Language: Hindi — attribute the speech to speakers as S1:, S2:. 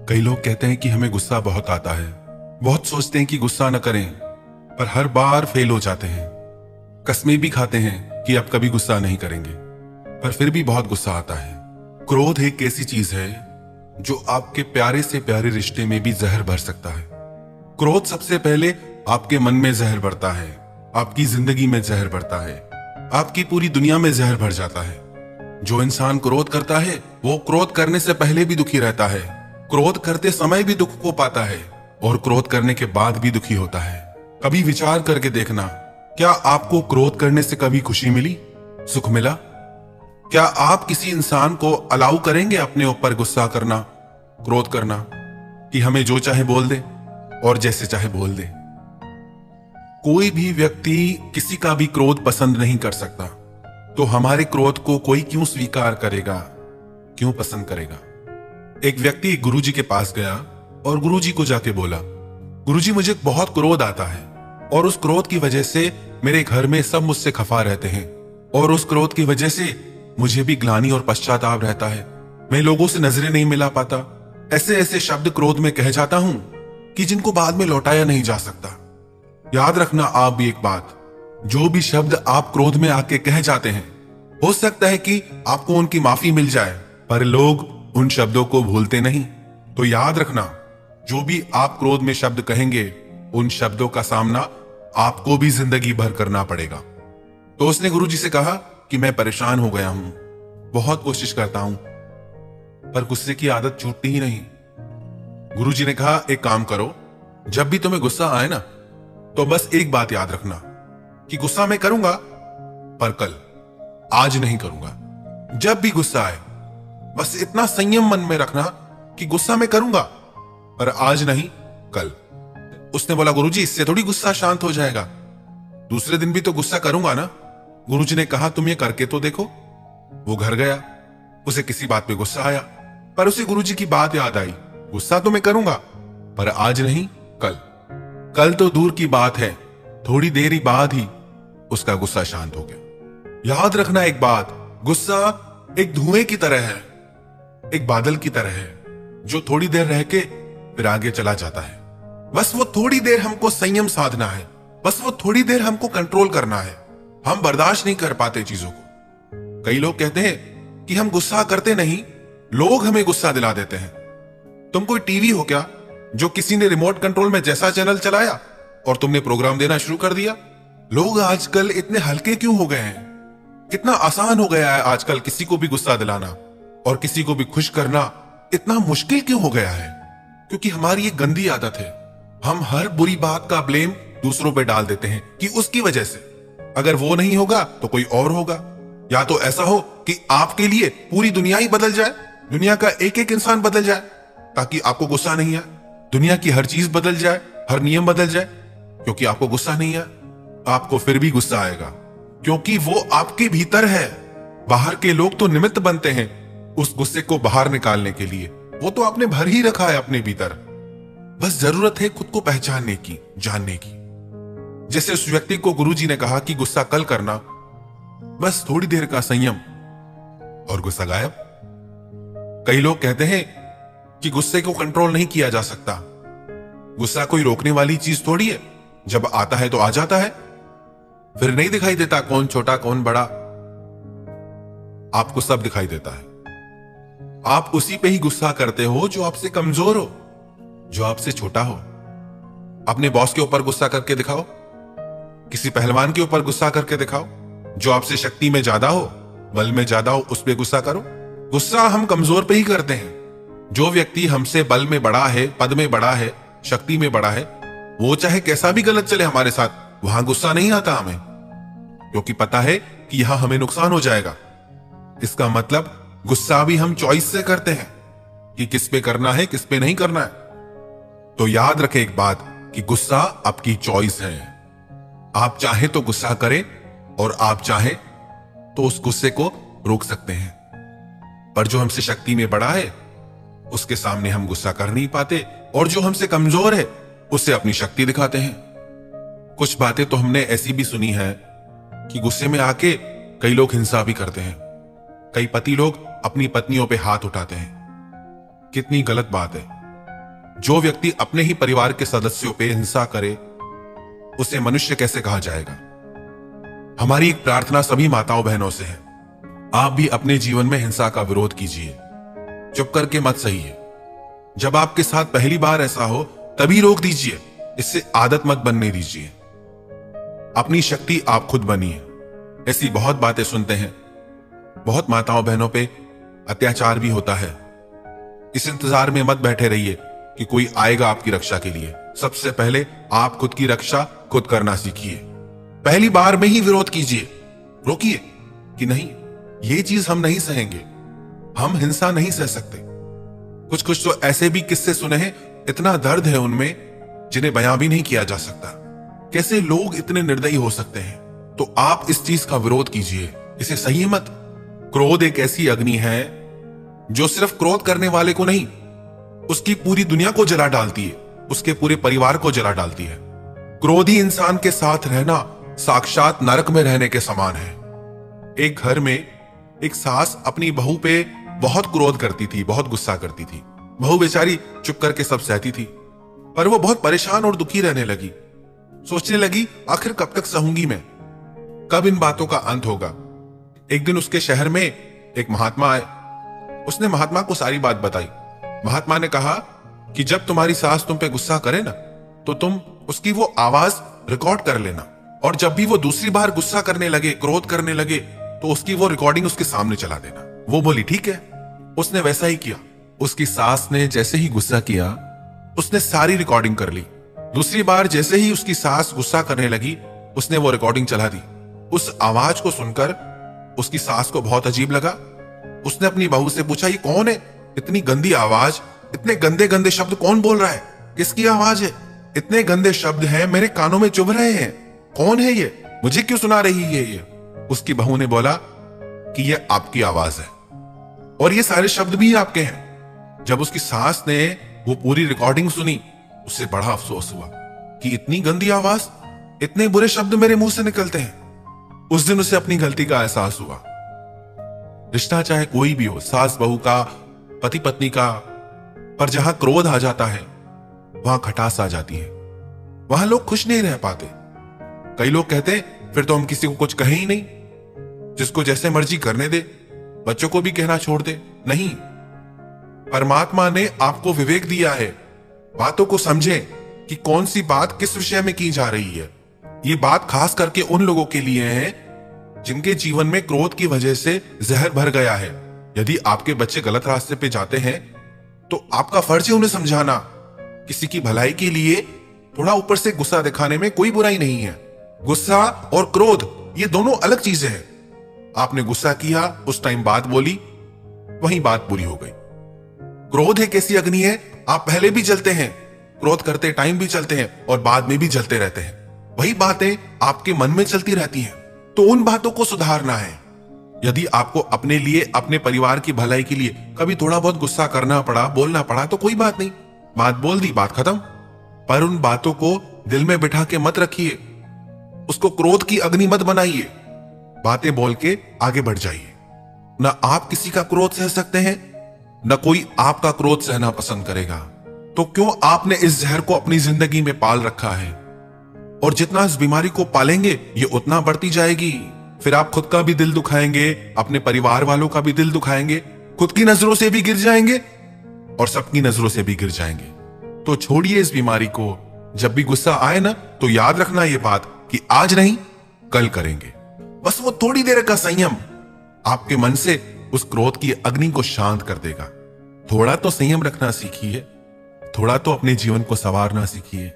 S1: कई लोग कहते हैं कि हमें गुस्सा बहुत आता है। बहुत सोचते हैं कि गुस्सा न करें, पर हर बार फेल हो जाते हैं। कस्में भी खाते हैं कि अब कभी गुस्सा नहीं करेंगे, पर फिर भी बहुत गुस्सा आता है। क्रोध एक ऐसी चीज है जो आपके प्यारे से प्यारे रिश्ते में भी जहर भर सकता है। क्रोध सबसे पहले आपके मन में जहर भरता है, आपकी जिंदगी में जहर भरता है, आपकी पूरी दुनिया में जहर भर जाता है। जो इंसान क्रोध करता है वो क्रोध करने से पहले भी दुखी रहता है, क्रोध करते समय भी दुख को पाता है और क्रोध करने के बाद भी दुखी होता है। कभी विचार करके देखना, क्या आपको क्रोध करने से कभी खुशी मिली, सुख मिला? क्या आप किसी इंसान को अलाउ करेंगे अपने ऊपर गुस्सा करना, क्रोध करना, कि हमें जो चाहे बोल दे और जैसे चाहे बोल दे? कोई भी व्यक्ति किसी का भी क्रोध पसंद नहीं कर सकता, तो हमारे क्रोध को कोई क्यों स्वीकार करेगा, क्यों पसंद करेगा? एक व्यक्ति गुरुजी के पास गया और गुरुजी को जाके बोला, गुरुजी मुझे बहुत क्रोध आता है और उस क्रोध की वजह से मेरे घर में सब मुझसे खफा रहते हैं और उस क्रोध की वजह से मुझे भी ग्लानि और पश्चाताप रहता है। मैं लोगों से नजरें नहीं मिला पाता। ऐसे ऐसे शब्द क्रोध में कह जाता हूं कि जिनको बाद में लौटाया नहीं जा सकता। याद रखना आप भी एक बात, जो भी शब्द आप क्रोध में आके कह जाते हैं, हो सकता है कि आपको उनकी माफी मिल जाए, पर लोग उन शब्दों को भूलते नहीं। तो याद रखना, जो भी आप क्रोध में शब्द कहेंगे, उन शब्दों का सामना आपको भी जिंदगी भर करना पड़ेगा। तो उसने गुरुजी से कहा कि मैं परेशान हो गया हूं, बहुत कोशिश करता हूं, पर गुस्से की आदत छूटती ही नहीं। गुरुजी ने कहा, एक काम करो, जब भी तुम्हें गुस्सा आए ना, तो बस एक बात याद रखना कि गुस्सा मैं करूंगा, पर कल, आज नहीं करूंगा। जब भी गुस्सा आए बस इतना संयम मन में रखना कि गुस्सा मैं करूंगा, पर आज नहीं, कल। उसने बोला, गुरुजी इससे थोड़ी गुस्सा शांत हो जाएगा, दूसरे दिन भी तो गुस्सा करूंगा ना। गुरुजी ने कहा, तुम ये करके तो देखो। वो घर गया, उसे किसी बात पे गुस्सा आया, पर उसे गुरुजी की बात याद आई, गुस्सा तो मैं करूंगा, पर आज नहीं, कल। कल तो दूर की बात है, थोड़ी देर ही बाद ही उसका गुस्सा शांत हो गया। याद रखना एक बात, गुस्सा एक धुएं की तरह है, एक बादल की तरह है, जो थोड़ी देर रह के फिर आगे चला जाता है। बस वो थोड़ी देर हमको संयम साधना है, बस वो थोड़ी देर हमको कंट्रोल करना है। हम बर्दाश्त नहीं कर पाते चीजों को। कई लोग कहते हैं कि हम गुस्सा करते नहीं, लोग हमें गुस्सा दिला देते हैं। तुम कोई टीवी हो क्या जो किसी ने रिमोट कंट्रोल में जैसा चैनल चलाया और तुमने प्रोग्राम देना शुरू कर दिया? लोग आजकल इतने हल्के क्यों हो गए हैं? कितना आसान हो गया है आजकल किसी को भी गुस्सा दिलाना और किसी को भी खुश करना इतना मुश्किल क्यों हो गया है? क्योंकि हमारी एक गंदी आदत है, हम हर बुरी बात का ब्लेम दूसरों पे डाल देते हैं कि उसकी वजह से, अगर वो नहीं होगा तो कोई और होगा। या तो ऐसा हो कि आपके लिए पूरी दुनिया ही बदल जाए, दुनिया का एक एक इंसान बदल जाए ताकि आपको गुस्सा नहीं आए, दुनिया की हर चीज बदल जाए, हर नियम बदल जाए, क्योंकि आपको गुस्सा नहीं आए। आपको फिर भी गुस्सा आएगा क्योंकि वो आपके भीतर है। बाहर के लोग तो निमित्त बनते हैं उस गुस्से को बाहर निकालने के लिए, वो तो आपने भर ही रखा है अपने भीतर। बस जरूरत है खुद को पहचानने की, जानने की। जैसे उस व्यक्ति को गुरुजी ने कहा कि गुस्सा कल करना, बस थोड़ी देर का संयम और गुस्सा गायब। कई लोग कहते हैं कि गुस्से को कंट्रोल नहीं किया जा सकता। गुस्सा कोई रोकने वाली चीज थोड़ी है, जब आता है तो आ जाता है, फिर नहीं दिखाई देता कौन छोटा कौन बड़ा, आपको सब दिखाई देता है। आप उसी पे ही गुस्सा करते हो जो आपसे कमजोर हो, जो आपसे छोटा हो। अपने बॉस के ऊपर गुस्सा करके दिखाओ, किसी पहलवान के ऊपर गुस्सा करके दिखाओ, जो आपसे शक्ति में ज्यादा हो, बल में ज्यादा हो, उस पे गुस्सा करो। गुस्सा हम कमजोर पे ही करते हैं। जो व्यक्ति हमसे बल में बड़ा है, पद में बड़ा है, शक्ति में बड़ा है, वो चाहे कैसा भी गलत चले हमारे साथ, वहां गुस्सा नहीं आता हमें, क्योंकि पता है कि यहां हमें नुकसान हो जाएगा। इसका मतलब गुस्सा भी हम चॉइस से करते हैं कि किस पे करना है, किस पे नहीं करना है। तो याद रखें एक बात कि गुस्सा आपकी चॉइस है। आप चाहे तो गुस्सा करें और आप चाहे तो उस गुस्से को रोक सकते हैं, पर जो हमसे शक्ति में बड़ा है उसके सामने हम गुस्सा कर नहीं पाते, और जो हमसे कमजोर है उससे अपनी शक्ति दिखाते हैं। कुछ बातें तो हमने ऐसी भी सुनी है कि गुस्से में आके कई लोग हिंसा भी करते हैं। कई पति लोग अपनी पत्नियों पे हाथ उठाते हैं। कितनी गलत बात है। जो व्यक्ति अपने ही परिवार के सदस्यों पे हिंसा करे उसे मनुष्य कैसे कहा जाएगा। हमारी एक प्रार्थना सभी माताओं बहनों से है, आप भी अपने जीवन में हिंसा का विरोध कीजिए, चुप करके मत सहिए। जब आपके साथ पहली बार ऐसा हो तभी रोक दीजिए, इससे आदत मत बनने दीजिए। अपनी शक्ति आप खुद बनिए। ऐसी बहुत बातें सुनते हैं, बहुत माताओं बहनों पे अत्याचार भी होता है। इस इंतजार में मत बैठे रहिए कि कोई आएगा आपकी रक्षा के लिए। सबसे पहले आप खुद की रक्षा खुद करना सीखिए। पहली बार में ही विरोध कीजिए, रोकिए कि नहीं, ये चीज हम नहीं सहेंगे, हम हिंसा नहीं सह सकते। कुछ कुछ तो ऐसे भी किस्से सुने हैं, इतना दर्द है उनमें जिन्हें बयां भी नहीं किया जा सकता। कैसे लोग इतने निर्दयी हो सकते हैं। तो आप इस चीज का विरोध कीजिए, इसे सही मत। क्रोध एक ऐसी अग्नि है जो सिर्फ क्रोध करने वाले को नहीं, उसकी पूरी दुनिया को जला डालती है, उसके पूरे परिवार को जला डालती है। क्रोधी इंसान के साथ रहना साक्षात नरक में रहने के समान है। एक घर में एक सास अपनी बहू पे बहुत क्रोध करती थी, बहुत गुस्सा करती थी। बहू बेचारी चुप करके सब सहती थी, पर वो बहुत परेशान और दुखी रहने लगी। सोचने लगी, आखिर कब तक सहूंगी मैं, कब इन बातों का अंत होगा। एक दिन उसके शहर में एक महात्मा आए। उसने महात्मा को सारी बात बताई। महात्मा ने कहा कि जब तुम्हारी सास तुम पे गुस्सा करे ना, तो तुम उसकी वो आवाज रिकॉर्ड कर लेना, और जब भी वो दूसरी बार गुस्सा करने लगे, क्रोध करने लगे, तो उसकी वो रिकॉर्डिंग उसके सामने चला देना। वो बोली ठीक है। उसने वैसा ही किया। उसकी सास ने जैसे ही गुस्सा किया, उसने सारी रिकॉर्डिंग कर ली। दूसरी बार जैसे ही उसकी सास गुस्सा करने लगी, उसने वो रिकॉर्डिंग चला दी। उस आवाज को सुनकर उसकी सास को बहुत अजीब लगा। उसने अपनी बहू से पूछा, ये कौन है, इतनी गंदी आवाज, इतने गंदे गंदे शब्द कौन बोल रहा है, किसकी आवाज है, इतने गंदे शब्द हैं, मेरे कानों में चुभ रहे हैं, कौन है ये, मुझे क्यों सुना रही है ये। उसकी बहू ने बोला कि ये आपकी आवाज है और ये सारे शब्द भी आपके हैं। जब उसकी सास ने वो पूरी रिकॉर्डिंग सुनी, उसे बड़ा अफसोस हुआ कि इतनी गंदी आवाज, इतने बुरे शब्द मेरे मुंह से निकलते हैं। उस दिन उसे अपनी गलती का एहसास हुआ। रिश्ता चाहे कोई भी हो, सास बहू का, पति पत्नी का, पर जहां क्रोध आ जाता है वहां खटास आ जाती है, वहां लोग खुश नहीं रह पाते। कई लोग कहते हैं फिर तो हम किसी को कुछ कहें ही नहीं, जिसको जैसे मर्जी करने दे, बच्चों को भी कहना छोड़ दे। नहीं, परमात्मा ने आपको विवेक दिया है। बातों को समझें कि कौन सी बात किस विषय में की जा रही है। ये बात खास करके उन लोगों के लिए है जिनके जीवन में क्रोध की वजह से जहर भर गया है। यदि आपके बच्चे गलत रास्ते पे जाते हैं तो आपका फर्ज है उन्हें समझाना। किसी की भलाई के लिए थोड़ा ऊपर से गुस्सा दिखाने में कोई बुराई नहीं है। गुस्सा और क्रोध ये दोनों अलग चीजें हैं। आपने गुस्सा किया, उस टाइम बात बोली, वहीं बात पूरी हो गई। क्रोध एक ऐसी अग्नि है, आप पहले भी जलते हैं, क्रोध करते टाइम भी चलते हैं और बाद में भी जलते रहते हैं। वही बातें आपके मन में चलती रहती हैं, तो उन बातों को सुधारना है। यदि आपको अपने लिए, अपने परिवार की भलाई के लिए कभी थोड़ा बहुत गुस्सा करना पड़ा, बोलना पड़ा, तो कोई बात नहीं, बात बोल दी, बात खत्म। पर उन बातों को दिल में बिठा के मत रखिए, उसको क्रोध की अग्नि मत बनाइए। बातें बोल के आगे बढ़ जाइए। ना आप किसी का क्रोध सह सकते हैं, न कोई आपका क्रोध सहना पसंद करेगा। तो क्यों आपने इस जहर को अपनी जिंदगी में पाल रखा है? और जितना इस बीमारी को पालेंगे ये उतना बढ़ती जाएगी। फिर आप खुद का भी दिल दुखाएंगे, अपने परिवार वालों का भी दिल दुखाएंगे, खुद की नजरों से भी गिर जाएंगे और सबकी नजरों से भी गिर जाएंगे। तो छोड़िए इस बीमारी को। जब भी गुस्सा आए ना, तो याद रखना ये बात कि आज नहीं कल करेंगे। बस वो थोड़ी देर का संयम आपके मन से उस क्रोध की अग्नि को शांत कर देगा। थोड़ा तो संयम रखना सीखिए, थोड़ा तो अपने जीवन को संवारना सीखिए।